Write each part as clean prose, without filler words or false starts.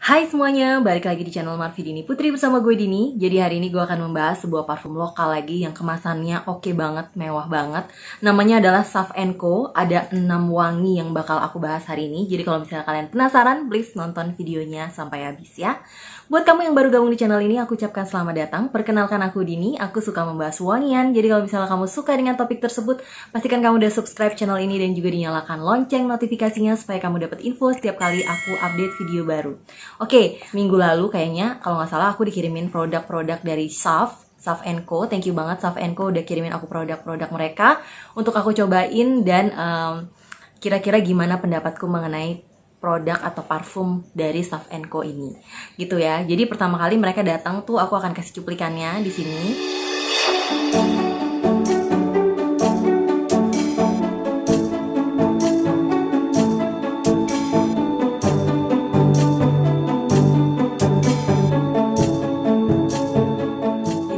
Hai semuanya, balik lagi di channel Marvi Dini Putri bersama gue Dini. Jadi hari ini gue akan membahas sebuah parfum lokal lagi yang kemasannya oke banget, mewah banget. Namanya adalah Sav & Co. Ada 6 wangi yang bakal aku bahas hari ini. Jadi kalau misalnya kalian penasaran, please nonton videonya sampai habis ya. Buat kamu yang baru gabung di channel ini, aku ucapkan selamat datang. Perkenalkan aku Dini, aku suka membahas wangian. Jadi kalau misalnya kamu suka dengan topik tersebut, pastikan kamu udah subscribe channel ini dan juga dinyalakan lonceng notifikasinya supaya kamu dapat info setiap kali aku update video baru. Oke, minggu lalu kayaknya kalau nggak salah aku dikirimin produk-produk dari Sav & Co. Thank you banget Sav & Co udah kirimin aku produk-produk mereka untuk aku cobain dan kira-kira gimana pendapatku mengenai produk atau parfum dari Sav & Co ini. Gitu ya. Jadi pertama kali mereka datang tuh aku akan kasih cuplikannya di sini.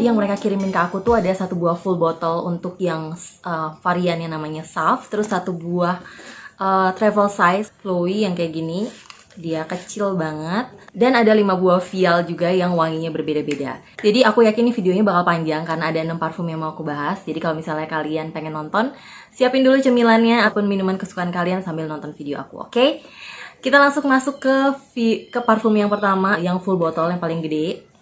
Yang mereka kirimin ke aku tuh ada satu buah full bottle untuk yang varian yang namanya Sav, terus satu buah travel size flowy yang kayak gini, dia kecil banget, dan ada 5 buah vial juga yang wanginya berbeda-beda. Jadi aku yakin nih videonya bakal panjang karena ada 6 parfum yang mau aku bahas. Jadi kalau misalnya kalian pengen nonton, siapin dulu cemilannya ataupun minuman kesukaan kalian sambil nonton video aku, oke? Kita langsung masuk ke parfum yang pertama, yang full bottle yang paling gede.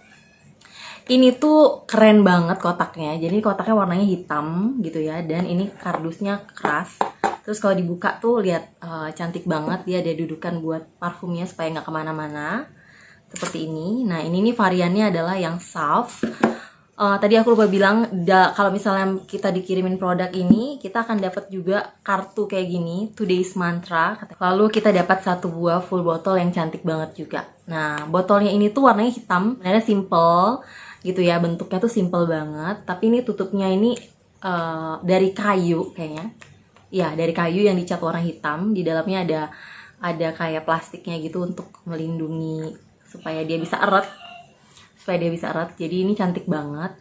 Ini tuh keren banget kotaknya. Jadi kotaknya warnanya hitam gitu ya, dan ini kardusnya keras. Terus kalau dibuka tuh lihat cantik banget. Dia ada dudukan buat parfumnya supaya nggak kemana-mana. Seperti ini. Nah ini nih variannya adalah yang Sav. Tadi aku lupa bilang, kalau misalnya kita dikirimin produk ini, kita akan dapat juga kartu kayak gini, Today's Mantra. Lalu kita dapat satu buah full botol yang cantik banget juga. Nah botolnya ini tuh warnanya hitam, sebenarnya simple gitu ya, bentuknya tuh simple banget, tapi ini tutupnya ini dari kayu kayaknya, ya dari kayu yang dicat warna hitam. Di dalamnya ada kayak plastiknya gitu untuk melindungi supaya dia bisa erat, jadi ini cantik banget.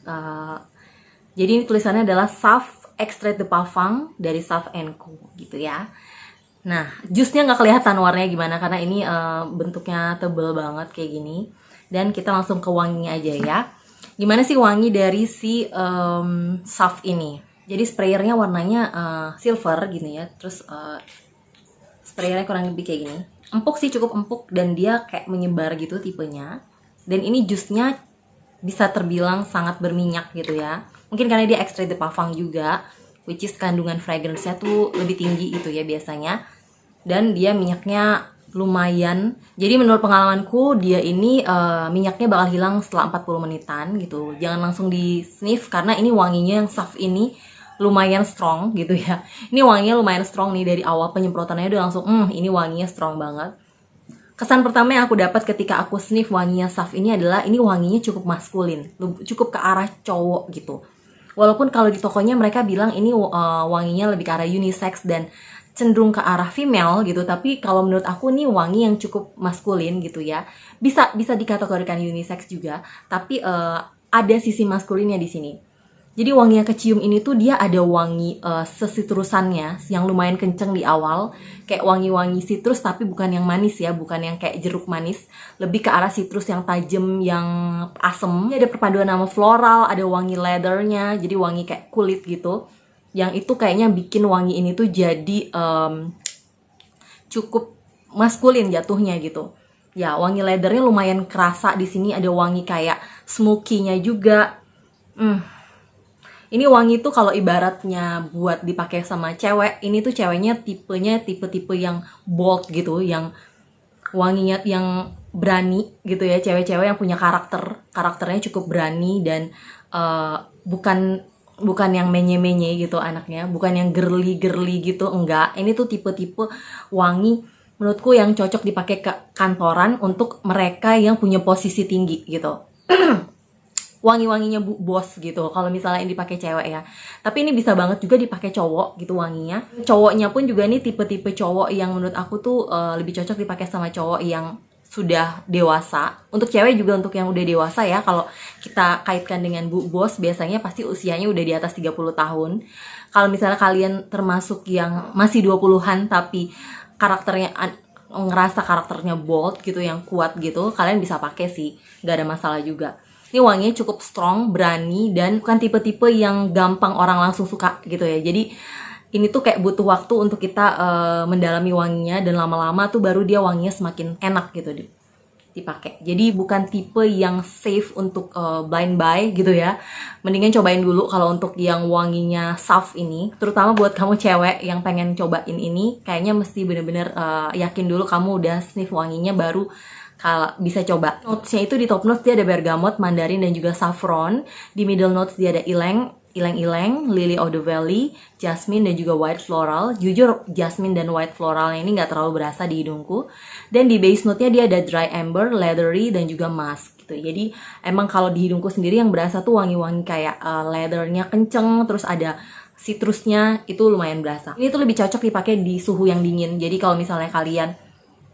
Jadi ini tulisannya adalah Sav Extrait de Parfum dari Sav & Co gitu ya. Nah jusnya nggak kelihatan warnanya gimana karena ini bentuknya tebel banget kayak gini. Dan kita langsung ke wanginya aja ya. Gimana sih wangi dari si Sav ini? Jadi sprayernya warnanya silver gini ya. Terus sprayernya kurang lebih kayak gini. Empuk sih, cukup empuk, dan dia kayak menyebar gitu tipenya. Dan ini jusnya bisa terbilang sangat berminyak gitu ya. Mungkin karena dia extrait de parfum juga, which is kandungan fragrance-nya tuh lebih tinggi gitu ya biasanya. Dan dia minyaknya lumayan. Jadi menurut pengalamanku dia ini minyaknya bakal hilang setelah 40 menitan gitu. Jangan langsung di sniff karena ini wanginya yang Sav ini lumayan strong gitu ya. Ini wanginya lumayan strong nih, dari awal penyemprotannya udah langsung ini wanginya strong banget. Kesan pertama yang aku dapat ketika aku sniff wanginya Sav ini adalah ini wanginya cukup maskulin, cukup ke arah cowok gitu. Walaupun kalau di tokonya mereka bilang ini wanginya lebih ke arah unisex dan cenderung ke arah female gitu, tapi kalau menurut aku nih wangi yang cukup maskulin gitu ya. Bisa dikategorikan unisex juga, tapi ada sisi maskulinnya di sini. Jadi wangi yang kecium ini tuh dia ada wangi sesitrusannya yang lumayan kenceng di awal, kayak wangi-wangi citrus tapi bukan yang manis ya, bukan yang kayak jeruk manis, lebih ke arah citrus yang tajam, yang asem. Ada perpaduan nama floral, ada wangi leathernya, jadi wangi kayak kulit gitu. Yang itu kayaknya bikin wangi ini tuh jadi cukup maskulin jatuhnya gitu. Ya, wangi leathernya lumayan kerasa di sini, ada wangi kayak smoky-nya juga. Ini wangi tuh kalau ibaratnya buat dipakai sama cewek, ini tuh ceweknya tipe-tipe yang bold gitu, yang wanginya yang berani gitu ya, cewek-cewek yang punya karakternya cukup berani dan bukan yang menye-menye gitu anaknya, bukan yang girly gitu, enggak. Ini tuh tipe-tipe wangi menurutku yang cocok dipakai ke kantoran untuk mereka yang punya posisi tinggi gitu. Wangi-wanginya bos gitu kalau misalnya ini dipakai cewek ya. Tapi ini bisa banget juga dipakai cowok gitu wanginya. Cowoknya pun juga ini tipe-tipe cowok yang menurut aku tuh lebih cocok dipakai sama cowok yang sudah dewasa. Untuk cewek juga, untuk yang udah dewasa ya. Kalau kita kaitkan dengan bu bos, biasanya pasti usianya udah di atas 30 tahun. Kalau misalnya kalian termasuk yang masih 20-an tapi karakternya ngerasa karakternya bold gitu, yang kuat gitu, kalian bisa pakai sih, nggak ada masalah juga. Ini wanginya cukup strong, berani, dan bukan tipe-tipe yang gampang orang langsung suka gitu ya. Jadi ini tuh kayak butuh waktu untuk kita mendalami wanginya, dan lama-lama tuh baru dia wanginya semakin enak gitu dipakai. Jadi bukan tipe yang safe untuk blind buy gitu ya. Mendingan cobain dulu kalau untuk yang wanginya soft ini. Terutama buat kamu cewek yang pengen cobain ini, kayaknya mesti bener-bener yakin dulu kamu udah sniff wanginya baru kalau bisa coba. Notesnya itu di top notes dia ada bergamot, mandarin, dan juga saffron. Di middle notes dia ada ileng-ileng, lily of the valley, jasmine, dan juga white floral. Jujur jasmine dan white floralnya ini nggak terlalu berasa di hidungku. Dan di base note-nya dia ada dry amber, leathery, dan juga musk gitu. Jadi emang kalau di hidungku sendiri yang berasa tuh wangi-wangi kayak leathernya kenceng, terus ada citrusnya itu lumayan berasa. Ini tuh lebih cocok dipakai di suhu yang dingin. Jadi kalau misalnya kalian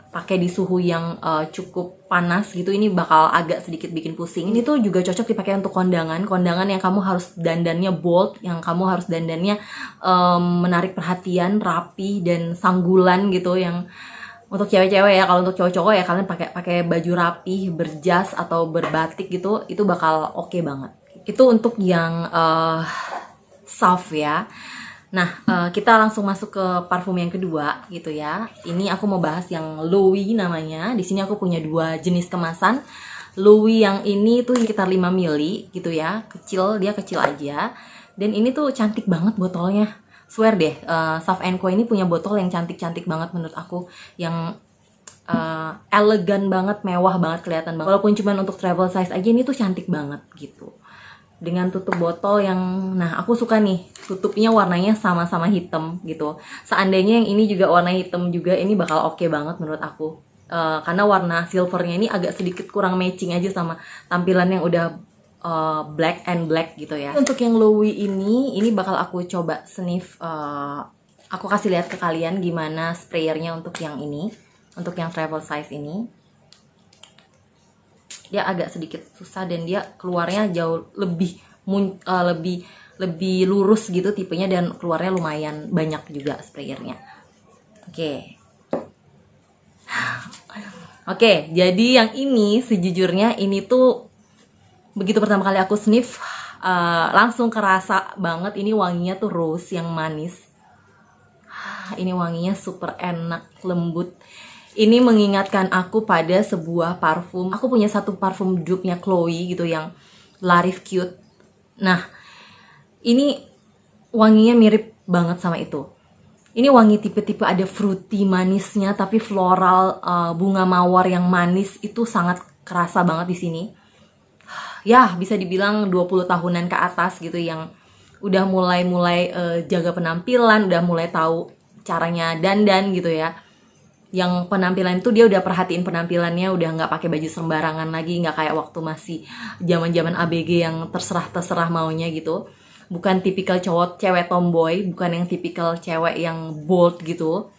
pakai di suhu yang cukup panas gitu, ini bakal agak sedikit bikin pusing. Ini tuh juga cocok dipakai untuk kondangan yang kamu harus dandannya bold, yang kamu harus dandannya menarik perhatian, rapi, dan sanggulan gitu. Yang untuk cewek-cewek ya, kalau untuk cowok-cowok ya kalian pakai baju rapi, berjas atau berbatik gitu, itu bakal oke banget. Itu untuk yang soft ya. Nah, kita langsung masuk ke parfum yang kedua gitu ya. Ini aku mau bahas yang Louis namanya. Di sini aku punya dua jenis kemasan. Louis yang ini tuh sekitar 5 ml gitu ya. Dia kecil aja. Dan ini tuh cantik banget botolnya. Swear deh, Sav & Co ini punya botol yang cantik-cantik banget menurut aku. Yang elegan banget, mewah banget, kelihatan banget. Walaupun cuma untuk travel size aja, ini tuh cantik banget gitu. Dengan tutup botol yang, nah aku suka nih, tutupnya warnanya sama-sama hitam gitu. Seandainya yang ini juga warna hitam juga, ini bakal oke banget menurut aku. Karena warna silvernya ini agak sedikit kurang matching aja sama tampilan yang udah black and black gitu ya. Untuk yang Louis ini bakal aku coba sniff. Aku kasih lihat ke kalian gimana sprayernya untuk yang ini, untuk yang travel size ini. Dia agak sedikit susah dan dia keluarnya jauh lebih lurus gitu tipenya, dan keluarnya lumayan banyak juga sprayernya. Oke, jadi yang ini sejujurnya ini tuh begitu pertama kali aku sniff langsung kerasa banget ini wanginya tuh rose yang manis. Ini wanginya super enak, lembut. Ini mengingatkan aku pada sebuah parfum. Aku punya satu parfum dupe-nya Chloe gitu yang La Rive Cute. Nah, ini wanginya mirip banget sama itu. Ini wangi tipe-tipe ada fruity manisnya, tapi floral, bunga mawar yang manis itu sangat kerasa banget di sini. Ya, bisa dibilang 20 tahunan ke atas gitu, yang udah mulai jaga penampilan, udah mulai tahu caranya dandan gitu ya. Yang penampilan itu dia udah perhatiin penampilannya, udah nggak pakai baju sembarangan lagi, nggak kayak waktu masih zaman ABG yang terserah maunya gitu. Bukan tipikal cewek tomboy, bukan yang tipikal cewek yang bold gitu.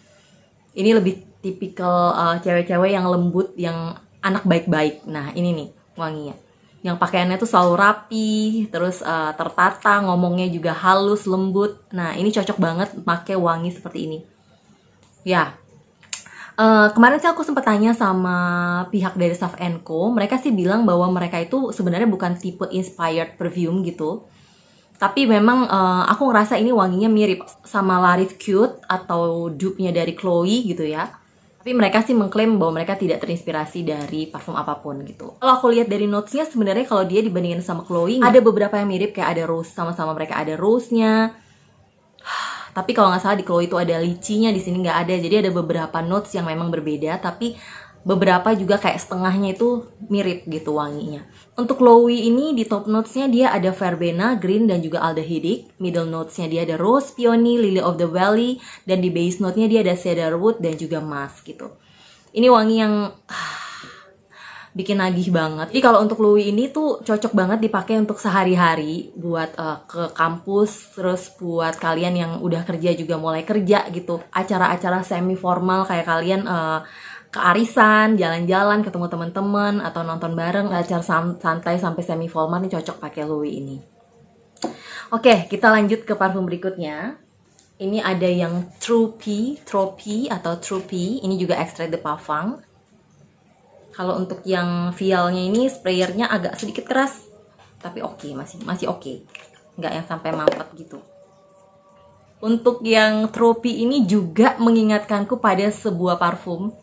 Ini lebih tipikal cewek-cewek yang lembut, yang anak baik-baik. Nah, ini nih wanginya. Yang pakaiannya tuh selalu rapi, terus tertata, ngomongnya juga halus, lembut. Nah, ini cocok banget pakai wangi seperti ini. Ya. Kemarin sih aku sempat tanya sama pihak dari Sav & Co. Mereka sih bilang bahwa mereka itu sebenarnya bukan tipe inspired perfume gitu. Tapi memang aku ngerasa ini wanginya mirip sama La Rive Cute atau dupe-nya dari Chloe gitu ya. Tapi mereka sih mengklaim bahwa mereka tidak terinspirasi dari parfum apapun gitu. Kalau aku lihat dari notes-nya, sebenarnya kalau dia dibandingin sama Chloe, ada beberapa yang mirip, kayak ada rose, sama-sama mereka ada rose-nya. Tapi kalau nggak salah di Chloe itu ada licinya, di sini nggak ada. Jadi ada beberapa notes yang memang berbeda, tapi beberapa juga kayak setengahnya itu mirip gitu wanginya. Untuk Chloe ini di top notesnya dia ada verbena, green, dan juga aldehydic. Middle notesnya dia ada rose, peony, lily of the valley, dan di base note-nya dia ada cedarwood dan juga musk gitu. Ini wangi yang bikin nagih banget. Jadi kalau untuk Louis ini tuh cocok banget dipakai untuk sehari-hari, buat ke kampus, terus buat kalian yang udah kerja juga mulai kerja gitu. Acara-acara semi formal kayak kalian ke arisan, jalan-jalan, ketemu teman-teman, atau nonton bareng, acara santai sampai semi formal, nih cocok pakai Louis ini. Oke, kita lanjut ke parfum berikutnya. Ini ada yang Tropy atau Tropy. Ini juga extrait de parfum. Kalau untuk yang vialnya ini sprayernya agak sedikit keras, tapi oke, masih oke. Nggak yang sampai mampet gitu. Untuk yang Tropy ini juga mengingatkanku pada sebuah parfum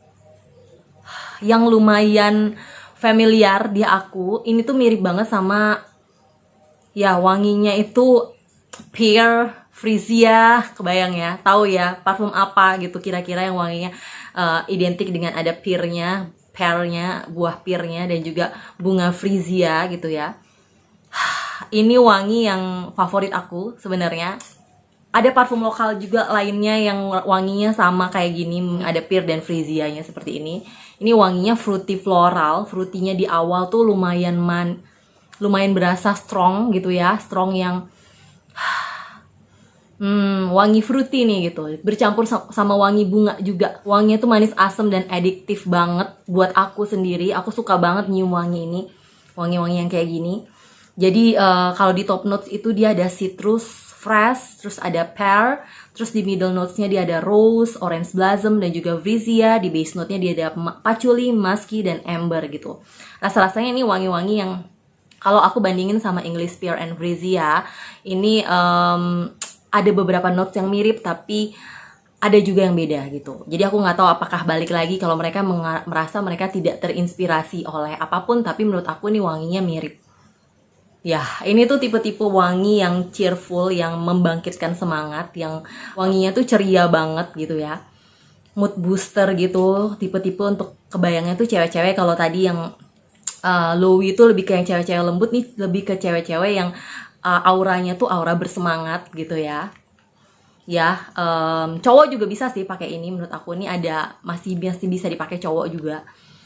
yang lumayan familiar di aku. Ini tuh mirip banget sama, ya, wanginya itu pear freesia, kebayang ya, tahu ya parfum apa gitu kira-kira yang wanginya identik dengan ada pearnya, buah pearnya, dan juga bunga freesia gitu ya. Ini wangi yang favorit aku sebenarnya. Ada parfum lokal juga lainnya yang wanginya sama kayak gini, ada pear dan freesianya seperti ini. Ini wanginya fruity floral, fruitynya di awal tuh lumayan berasa strong gitu ya, strong yang wangi fruity nih gitu, bercampur sama wangi bunga juga. Wanginya tuh manis, asam, dan adiktif banget buat aku sendiri. Aku suka banget nyium wangi ini, wangi-wangi yang kayak gini. Jadi kalau di top notes itu dia ada citrus, fresh, terus ada pear, terus di middle notesnya dia ada rose, orange blossom, dan juga freesia. Di base note-nya dia ada patchouli, musky, dan amber gitu. Rasa-rasanya ini wangi-wangi yang kalau aku bandingin sama English Pear and Freesia, ini ada beberapa notes yang mirip, tapi ada juga yang beda gitu. Jadi aku nggak tahu apakah balik lagi kalau mereka merasa mereka tidak terinspirasi oleh apapun, tapi menurut aku nih wanginya mirip. Ya, ini tuh tipe-tipe wangi yang cheerful, yang membangkitkan semangat, yang wanginya tuh ceria banget gitu ya. Mood booster gitu, tipe-tipe untuk kebayangnya tuh cewek-cewek. Kalau tadi yang Lowy itu lebih ke yang cewek-cewek lembut, nih lebih ke cewek-cewek yang auranya tuh aura bersemangat gitu ya. Ya, cowok juga bisa sih pakai ini. Menurut aku ini masih bisa dipakai cowok juga.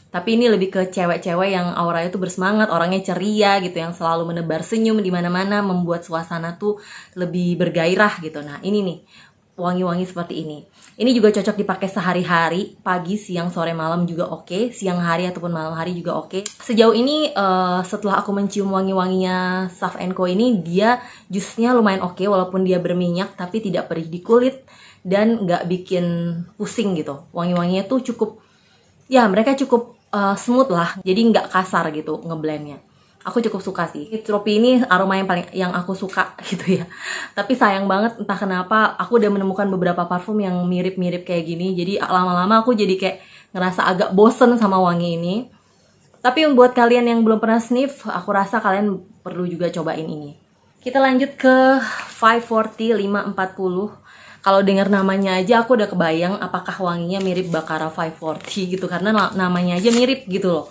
Tapi ini lebih ke cewek-cewek yang auranya tuh bersemangat, orangnya ceria gitu, yang selalu menebar senyum di mana-mana, membuat suasana tuh lebih bergairah gitu. Nah, ini nih wangi-wangi seperti ini. Ini juga cocok dipakai sehari-hari, pagi, siang, sore, malam juga oke. Siang hari ataupun malam hari juga oke. Sejauh ini setelah aku mencium wangi-wanginya Sav & Co ini, dia jusnya lumayan oke, walaupun dia berminyak tapi tidak perih di kulit dan nggak bikin pusing gitu. Wangi-wanginya tuh cukup, ya mereka cukup smooth lah, jadi nggak kasar gitu ngeblendnya. Aku cukup suka sih. Tropy ini aroma yang aku suka gitu ya. Tapi sayang banget, entah kenapa aku udah menemukan beberapa parfum yang mirip-mirip kayak gini. Jadi lama-lama aku jadi kayak ngerasa agak bosen sama wangi ini. Tapi buat kalian yang belum pernah sniff, aku rasa kalian perlu juga cobain ini. Kita lanjut ke 540. Kalau dengar namanya aja aku udah kebayang apakah wanginya mirip Baccarat 540 gitu, karena namanya aja mirip gitu loh.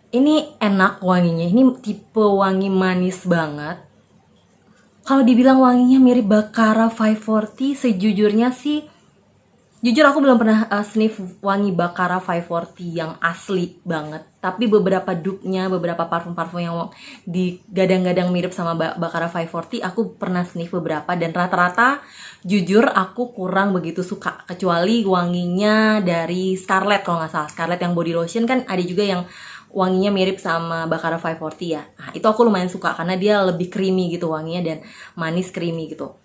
Ini enak wanginya. Ini tipe wangi manis banget. Kalau dibilang wanginya mirip Baccarat 540, sejujurnya sih, jujur aku belum pernah sniff wangi Baccarat 540 yang asli banget. Tapi beberapa dupe-nya, beberapa parfum-parfum yang digadang-gadang mirip sama Baccarat 540, aku pernah sniff beberapa, dan rata-rata jujur aku kurang begitu suka. Kecuali wanginya dari Scarlett, kalau nggak salah. Scarlett yang body lotion kan ada juga yang wanginya mirip sama Baccarat 540 ya. Nah, itu aku lumayan suka karena dia lebih creamy gitu wanginya, dan manis creamy gitu.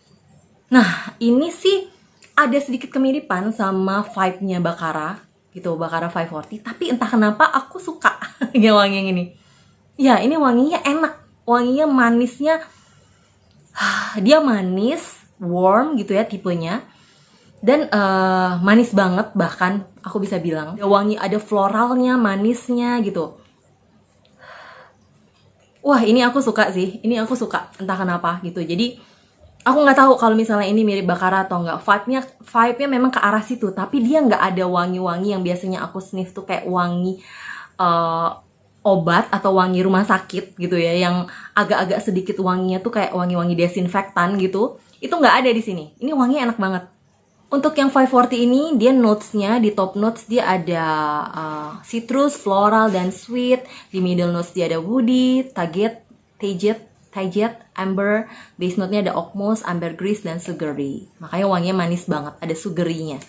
Nah, ini sih ada sedikit kemiripan sama vibe-nya Baccarat gitu, Baccarat 540, tapi entah kenapa aku suka yang wangi yang ini. Ya, ini wanginya enak, wanginya manisnya, dia manis, warm gitu ya tipenya, dan manis banget, bahkan aku bisa bilang ada wangi, ada floralnya, manisnya gitu. Wah, ini aku suka sih, ini aku suka entah kenapa gitu. Jadi aku nggak tahu kalau misalnya ini mirip Baccarat atau nggak. Vibe-nya memang ke arah situ, tapi dia nggak ada wangi-wangi yang biasanya aku sniff tuh kayak wangi obat atau wangi rumah sakit gitu ya, yang agak-agak sedikit wanginya tuh kayak wangi-wangi desinfektan gitu. Itu nggak ada di sini. Ini wanginya enak banget. Untuk yang 540 ini, dia notes-nya, di top notes dia ada citrus, floral, dan sweet. Di middle notes dia ada woody, Tajet, amber. Base note-nya ada oak moss, ambergris, dan sugary. Makanya wanginya manis banget, ada sugary-nya.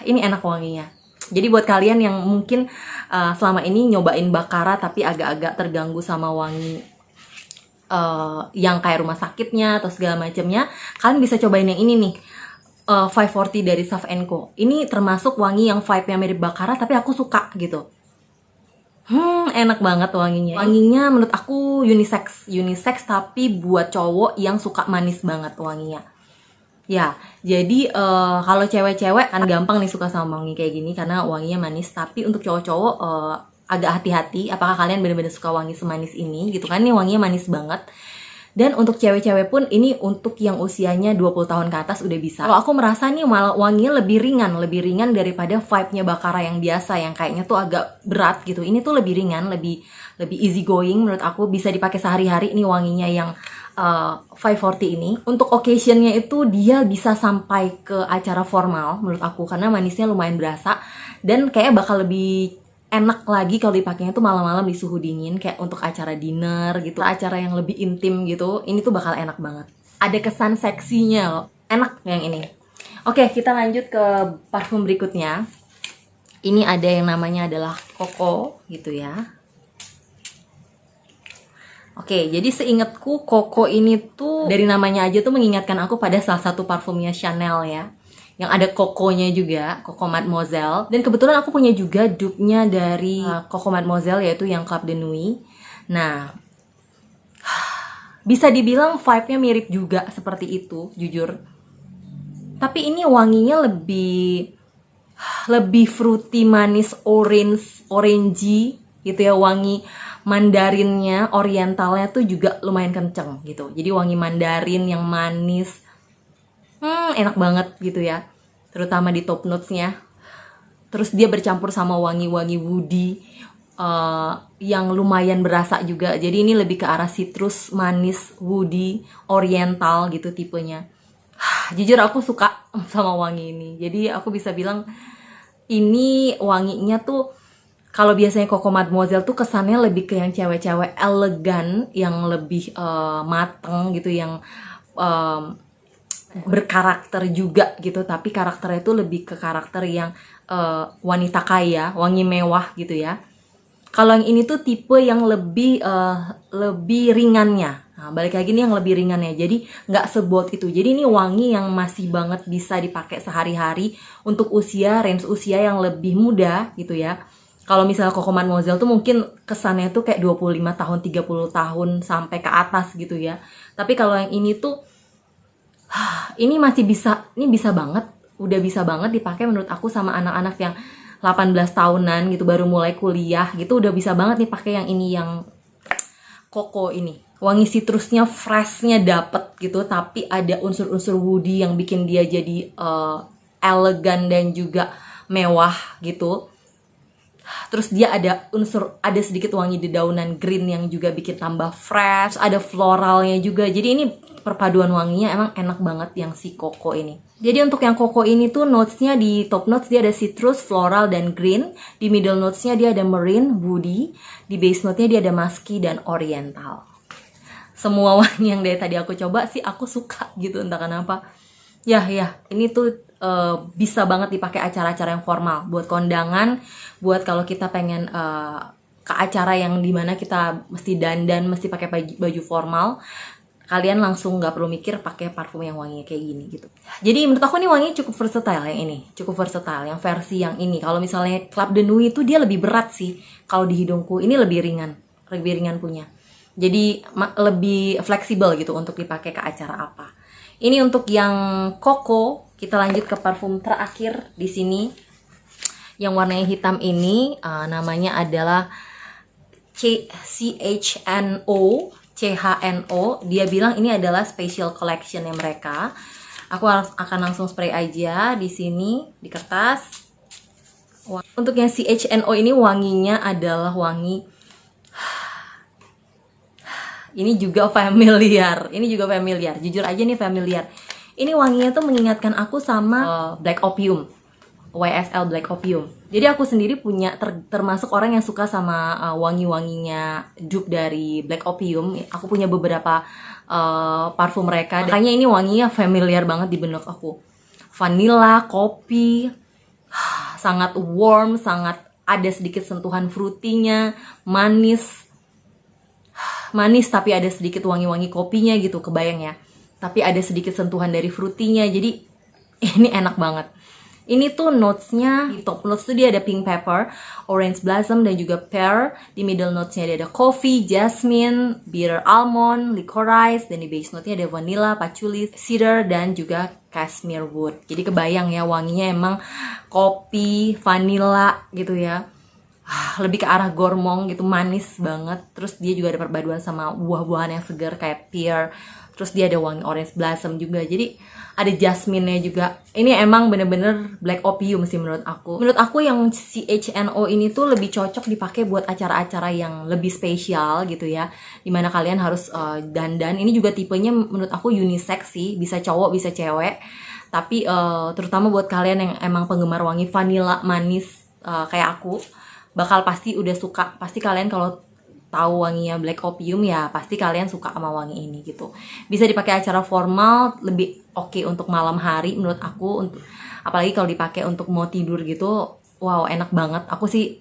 Ini enak wanginya. Jadi buat kalian yang mungkin selama ini nyobain Baccarat tapi agak-agak terganggu sama wangi yang kayak rumah sakitnya atau segala macamnya, kalian bisa cobain yang ini nih. 540 dari Sav & Co. Ini termasuk wangi yang vibe-nya mirip Baccarat tapi aku suka gitu. Enak banget wanginya. Wanginya menurut aku unisex tapi buat cowok yang suka manis banget wanginya. Ya, jadi kalau cewek-cewek kan gampang nih suka sama wangi kayak gini karena wanginya manis. Tapi untuk cowok-cowok agak hati-hati apakah kalian benar-benar suka wangi semanis ini gitu kan. Ini wanginya manis banget. Dan untuk cewek-cewek pun ini untuk yang usianya 20 tahun ke atas udah bisa. Kalau aku merasa nih malah wanginya lebih ringan daripada vibe-nya Baccarat yang biasa yang kayaknya tuh agak berat gitu. Ini tuh lebih ringan, lebih easy going menurut aku, bisa dipakai sehari-hari. Ini wanginya yang 540 ini. Untuk occasion-nya itu dia bisa sampai ke acara formal menurut aku karena manisnya lumayan berasa dan kayak bakal lebih enak lagi kalau dipakainya tuh malam-malam di suhu dingin kayak untuk acara dinner gitu, acara yang lebih intim gitu. Ini tuh bakal enak banget. Ada kesan seksinya loh. Enak yang ini. Oke, kita lanjut ke parfum berikutnya. Ini ada yang namanya adalah Coco gitu ya. Oke, jadi seingatku Coco ini tuh dari namanya aja tuh mengingatkan aku pada salah satu parfumnya Chanel ya. Yang ada Coco-nya juga, Coco Mademoiselle. Dan kebetulan aku punya juga dupe-nya dari Coco Mademoiselle yaitu yang Club de Nuit. Nah, bisa dibilang vibe-nya mirip juga seperti itu, jujur. Tapi ini wanginya lebih fruity, manis, orangey gitu ya. Wangi mandarinnya, orientalnya tuh juga lumayan kenceng gitu. Jadi wangi mandarin yang manis, enak banget gitu ya. Terutama di top notes-nya. Terus dia bercampur sama wangi-wangi woody yang lumayan berasa juga. Jadi ini lebih ke arah citrus, manis, woody, oriental gitu tipenya. Jujur aku suka sama wangi ini. Jadi aku bisa bilang ini wanginya tuh kalau biasanya Coco Mademoiselle tuh kesannya lebih ke yang cewek-cewek elegan, yang lebih mateng gitu, yang berkarakter juga gitu, tapi karakternya itu lebih ke karakter yang wanita kaya, wangi mewah gitu ya. Kalau yang ini tuh tipe yang lebih ringannya. Nah, balik lagi nih yang lebih ringannya. Jadi nggak sebot itu. Jadi ini wangi yang masih banget bisa dipakai sehari-hari untuk range usia yang lebih muda gitu ya. Kalau misalnya Coco Mademoiselle tuh mungkin kesannya tuh kayak 25 tahun, 30 tahun sampai ke atas gitu ya. Tapi kalau yang ini tuh ini masih bisa, ini bisa banget, udah bisa banget dipakai menurut aku sama anak-anak yang 18 tahunan gitu, baru mulai kuliah gitu, udah bisa banget nih pakai yang ini, yang Coco ini. Wangi citrusnya freshnya dapet gitu, tapi ada unsur-unsur woody yang bikin dia jadi elegan dan juga mewah gitu. Terus dia ada sedikit wangi dedaunan green yang juga bikin tambah fresh, ada floralnya juga. Jadi ini perpaduan wanginya emang enak banget yang si Coco ini. Jadi untuk yang Coco ini tuh notesnya di top notes dia ada citrus, floral, dan green. Di middle notesnya dia ada marine, woody. Di base note-nya dia ada musky dan oriental. Semua wangi yang dari tadi aku coba sih aku suka gitu, entah kenapa. Ya, ini tuh bisa banget dipakai acara-acara yang formal, buat kondangan, buat kalau kita pengen ke acara yang dimana kita mesti dandan, mesti pakai baju formal, kalian langsung nggak perlu mikir pakai parfum yang wanginya kayak gini gitu. Jadi menurut aku nih wanginya cukup versatile yang ini, cukup versatile yang versi yang ini. Kalau misalnya Club de Nuit itu dia lebih berat sih, kalau di hidungku ini lebih ringan punya. Jadi lebih fleksibel gitu untuk dipakai ke acara apa. Ini untuk yang Coco. Kita lanjut ke parfum terakhir di sini. Yang warnanya hitam ini namanya adalah CHNO. Dia bilang ini adalah special collection-nya mereka. Aku akan langsung spray aja di sini di kertas. Untuk yang CHNO ini wanginya adalah wangi ini juga familiar. Jujur aja nih familiar. Ini wanginya tuh mengingatkan aku sama Black Opium, YSL Black Opium. Jadi aku sendiri punya termasuk orang yang suka sama wangi-wanginya dupe dari Black Opium. Aku punya beberapa parfum mereka. Makanya ini wanginya familiar banget di benak aku. Vanilla, kopi, sangat warm, sangat ada sedikit sentuhan fruitynya, manis tapi ada sedikit wangi-wangi kopinya gitu, kebayang ya. Tapi ada sedikit sentuhan dari fruitynya, jadi ini enak banget. Ini tuh notesnya, di top notes tuh dia ada pink pepper, orange blossom, dan juga pear. Di middle notesnya dia ada coffee, jasmine, bitter almond, licorice, dan di base note-nya ada vanilla, patchouli, cedar, dan juga cashmere wood. Jadi kebayang ya, wanginya emang kopi, vanilla gitu ya. Lebih ke arah gormong gitu, manis banget. Terus dia juga ada perpaduan sama buah-buahan yang segar kayak pear. Terus dia ada wangi orange blossom juga. Jadi ada jasmine-nya juga. Ini emang bener-bener black opium sih menurut aku. Menurut aku yang CHNO ini tuh lebih cocok dipakai buat acara-acara yang lebih spesial gitu ya. Dimana kalian harus dandan. Ini juga tipenya menurut aku unisex sih. Bisa cowok, bisa cewek. Tapi terutama buat kalian yang emang penggemar wangi vanilla manis kayak aku, bakal pasti udah suka. Pasti kalian kalau tahu wanginya black opium ya pasti kalian suka sama wangi ini gitu. Bisa dipakai acara formal, lebih oke untuk malam hari menurut aku. Apalagi kalau dipakai untuk mau tidur gitu, wow enak banget. Aku sih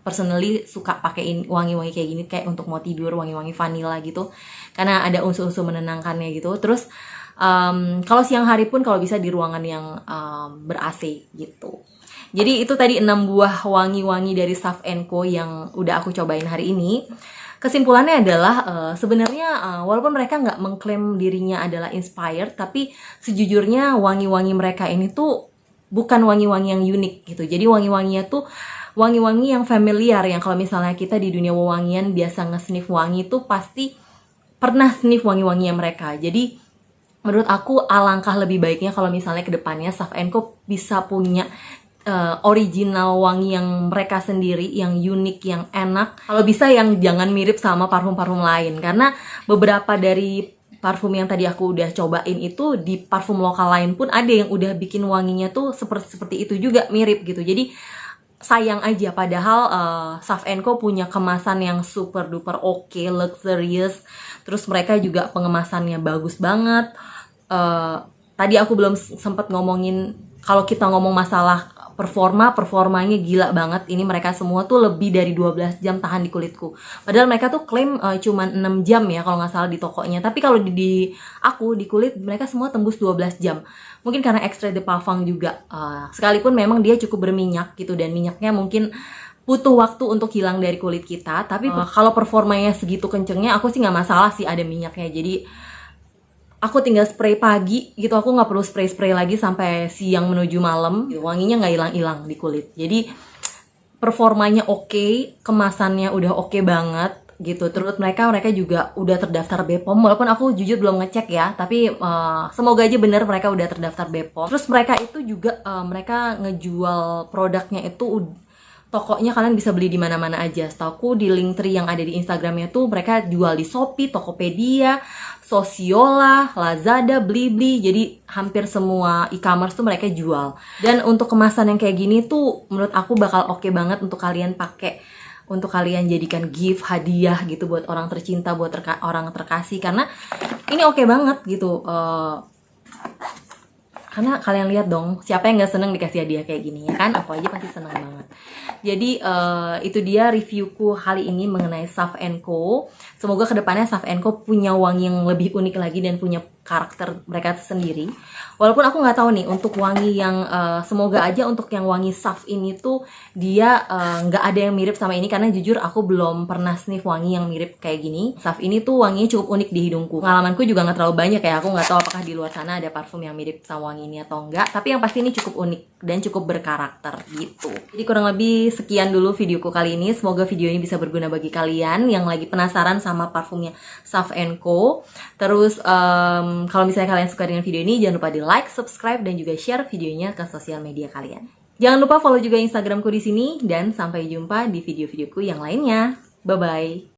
personally suka pakein wangi-wangi kayak gini kayak untuk mau tidur, wangi-wangi vanilla gitu, karena ada unsur-unsur menenangkannya gitu. Terus kalau siang hari pun kalau bisa di ruangan yang ber-AC gitu. Jadi itu tadi 6 buah wangi-wangi dari Sav & Co yang udah aku cobain hari ini. Kesimpulannya adalah sebenarnya walaupun mereka nggak mengklaim dirinya adalah inspired, tapi sejujurnya wangi-wangi mereka ini tuh bukan wangi-wangi yang unik gitu. Jadi wangi-wanginya tuh wangi-wangi yang familiar, yang kalau misalnya kita di dunia wewangian biasa nge-sniff wangi tuh pasti pernah sniff wangi-wanginya mereka. Jadi menurut aku alangkah lebih baiknya kalau misalnya kedepannya Sav & Co bisa punya original wangi yang mereka sendiri, yang unik, yang enak. Kalau bisa yang jangan mirip sama parfum-parfum lain, karena beberapa dari parfum yang tadi aku udah cobain itu di parfum lokal lain pun ada yang udah bikin wanginya tuh seperti itu juga, mirip gitu. Jadi sayang aja, padahal Sav & Co punya kemasan yang super duper oke, luxurious. Terus mereka juga pengemasannya bagus banget. Tadi aku belum sempat ngomongin, kalau kita ngomong masalah performanya gila banget. Ini mereka semua tuh lebih dari 12 jam tahan di kulitku. Padahal mereka tuh klaim cuman 6 jam ya kalau nggak salah di tokonya. Tapi kalau di aku di kulit mereka semua tembus 12 jam. Mungkin karena extrait de parfum juga. Sekalipun memang dia cukup berminyak gitu, dan minyaknya mungkin butuh waktu untuk hilang dari kulit kita. Tapi kalau performanya segitu kencengnya, aku sih nggak masalah sih ada minyaknya. Jadi aku tinggal spray pagi gitu, aku nggak perlu spray lagi sampai siang menuju malam. Wanginya nggak hilang-hilang di kulit. Jadi performanya oke, kemasannya udah oke banget gitu. Terus mereka juga udah terdaftar BPOM, walaupun aku jujur belum ngecek ya, tapi semoga aja bener mereka udah terdaftar BPOM. Terus mereka itu juga mereka ngejual produknya itu, tokonya kalian bisa beli di mana-mana aja. Setauku di Linktree yang ada di Instagramnya tuh mereka jual di Shopee, Tokopedia, Sosiola, Lazada, Blibli. Jadi hampir semua e-commerce tuh mereka jual. Dan untuk kemasan yang kayak gini tuh menurut aku bakal oke banget untuk kalian pakai, untuk kalian jadikan gift, hadiah gitu buat orang tercinta, buat orang terkasih. Karena ini oke banget gitu. Karena kalian lihat dong, siapa yang gak seneng dikasih hadiah kayak gini ya kan? Aku aja pasti seneng banget. Jadi itu dia reviewku kali ini mengenai Sav & Co. Semoga kedepannya Sav & Co punya wangi yang lebih unik lagi dan punya karakter mereka sendiri. Walaupun aku nggak tahu nih untuk wangi yang semoga aja untuk yang wangi Sav ini tuh dia nggak ada yang mirip sama ini, karena jujur aku belum pernah sniff wangi yang mirip kayak gini. Sav ini tuh wanginya cukup unik di hidungku. Pengalamanku juga nggak terlalu banyak ya. Aku nggak tahu apakah di luar sana ada parfum yang mirip sama wangi ini atau enggak. Tapi yang pasti ini cukup unik dan cukup berkarakter gitu. Jadi kurang lebih sekian dulu videoku kali ini. Semoga video ini bisa berguna bagi kalian yang lagi penasaran sama parfumnya Sav & Co. Terus kalau misalnya kalian suka dengan video ini, jangan lupa di like, subscribe, dan juga share videonya ke sosial media kalian. Jangan lupa follow juga Instagramku di sini, dan sampai jumpa di video-videoku yang lainnya. Bye-bye!